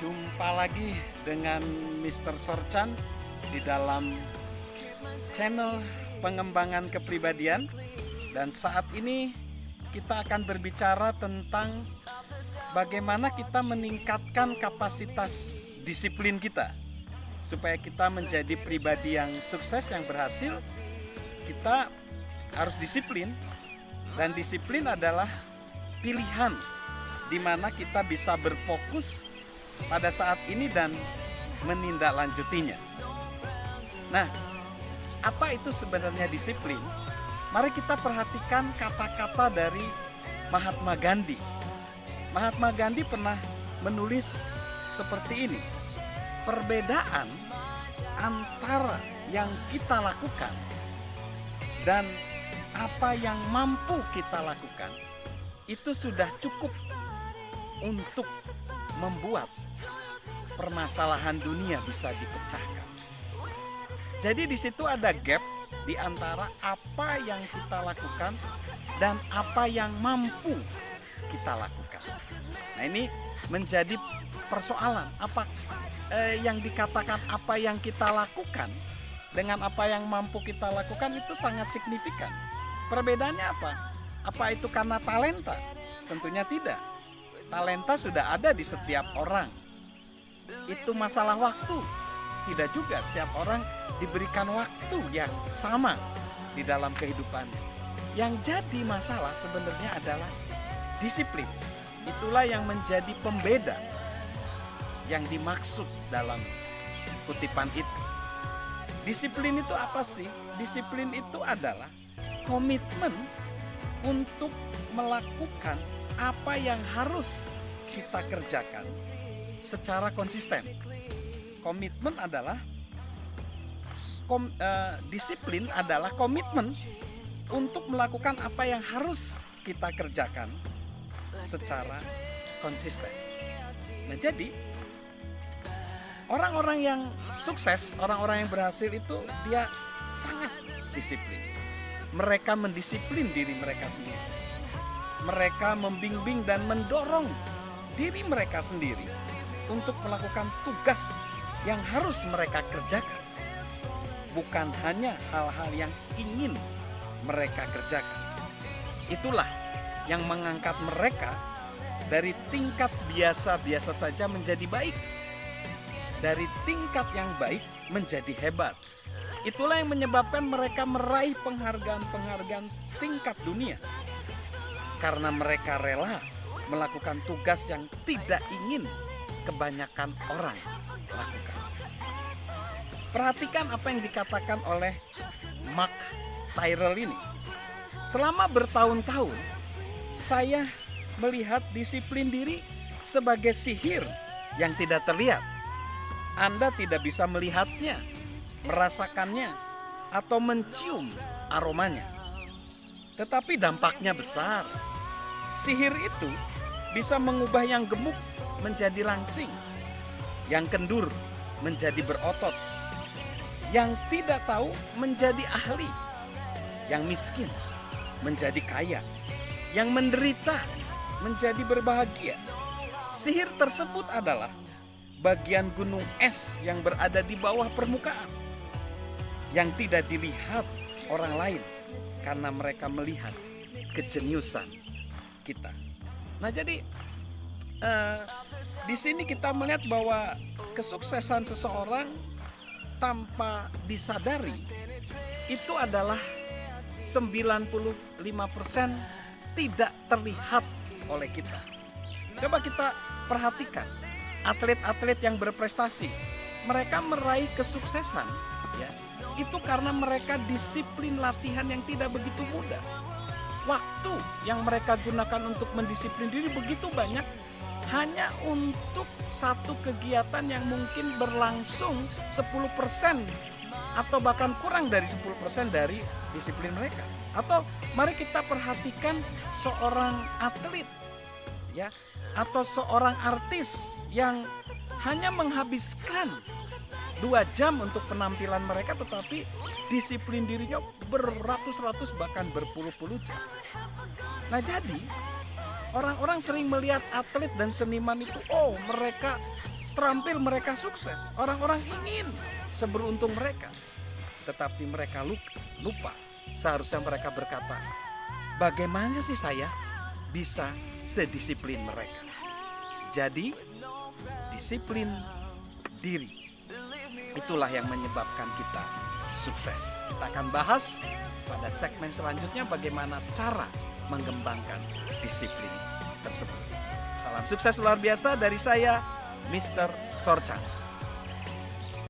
Jumpa lagi dengan Mr. Sorchan di dalam channel pengembangan kepribadian. Dan saat ini kita akan berbicara tentang bagaimana kita meningkatkan kapasitas disiplin kita. Supaya kita menjadi pribadi yang sukses, yang berhasil, kita harus disiplin. Dan disiplin adalah pilihan di mana kita bisa berfokus pada saat ini dan menindaklanjutinya. Nah, apa itu sebenarnya disiplin? Mari kita perhatikan kata-kata dari Mahatma Gandhi. Mahatma Gandhi pernah menulis seperti ini. Perbedaan antara yang kita lakukan dan apa yang mampu kita lakukan itu sudah cukup untuk membuat permasalahan dunia bisa dipecahkan. Jadi di situ ada gap di antara apa yang kita lakukan dan apa yang mampu kita lakukan. Nah, ini menjadi persoalan. Apa yang dikatakan apa yang kita lakukan dengan apa yang mampu kita lakukan itu sangat signifikan. Perbedaannya apa? Apa itu karena talenta? Tentunya tidak. Talenta sudah ada di setiap orang. Itu masalah waktu. Tidak juga, setiap orang diberikan waktu yang sama di dalam kehidupannya. Yang jadi masalah sebenarnya adalah disiplin. Itulah yang menjadi pembeda yang dimaksud dalam kutipan itu. Disiplin itu apa sih? Disiplin itu adalah komitmen untuk melakukan apa yang harus kita kerjakan secara konsisten. Komitmen adalah disiplin adalah komitmen untuk melakukan apa yang harus kita kerjakan secara konsisten. Nah, jadi orang-orang yang sukses, orang-orang yang berhasil itu dia sangat disiplin. Mereka mendisiplin diri mereka sendiri. Mereka membimbing dan mendorong diri mereka sendiri untuk melakukan tugas yang harus mereka kerjakan. Bukan hanya hal-hal yang ingin mereka kerjakan. Itulah yang mengangkat mereka dari tingkat biasa-biasa saja menjadi baik. Dari tingkat yang baik menjadi hebat. Itulah yang menyebabkan mereka meraih penghargaan-penghargaan tingkat dunia. Karena mereka rela melakukan tugas yang tidak ingin kebanyakan orang lakukan. Perhatikan apa yang dikatakan oleh Mark Tyrrell ini. Selama bertahun-tahun, saya melihat disiplin diri sebagai sihir yang tidak terlihat. Anda tidak bisa melihatnya, merasakannya, atau mencium aromanya. Tetapi dampaknya besar. Sihir itu bisa mengubah yang gemuk menjadi langsing, yang kendur menjadi berotot, yang tidak tahu menjadi ahli, yang miskin menjadi kaya, yang menderita menjadi berbahagia. Sihir tersebut adalah bagian gunung es yang berada di bawah permukaan, yang tidak dilihat orang lain karena mereka melihat kejeniusan kita. Nah, jadi di sini kita melihat bahwa kesuksesan seseorang tanpa disadari itu adalah 95% tidak terlihat oleh kita. Coba kita perhatikan atlet-atlet yang berprestasi, mereka meraih kesuksesan, ya, itu karena mereka disiplin latihan yang tidak begitu mudah. Waktu yang mereka gunakan untuk mendisiplin diri begitu banyak hanya untuk satu kegiatan yang mungkin berlangsung 10% atau bahkan kurang dari 10% dari disiplin mereka. Atau mari kita perhatikan seorang atlet, ya, atau seorang artis yang hanya menghabiskan 2 jam untuk penampilan mereka, tetapi disiplin dirinya beratus-ratus bahkan berpuluh-puluh jam. Nah, jadi orang-orang sering melihat atlet dan seniman itu, oh, mereka terampil mereka sukses. Orang-orang ingin seberuntung mereka. Tetapi mereka lupa. Seharusnya mereka berkata, bagaimana sih saya bisa sedisiplin mereka? Jadi, disiplin diri. Itulah yang menyebabkan kita sukses. Kita akan bahas pada segmen selanjutnya bagaimana cara mengembangkan disiplin tersebut. Salam sukses luar biasa dari saya, Mr. Sorchan.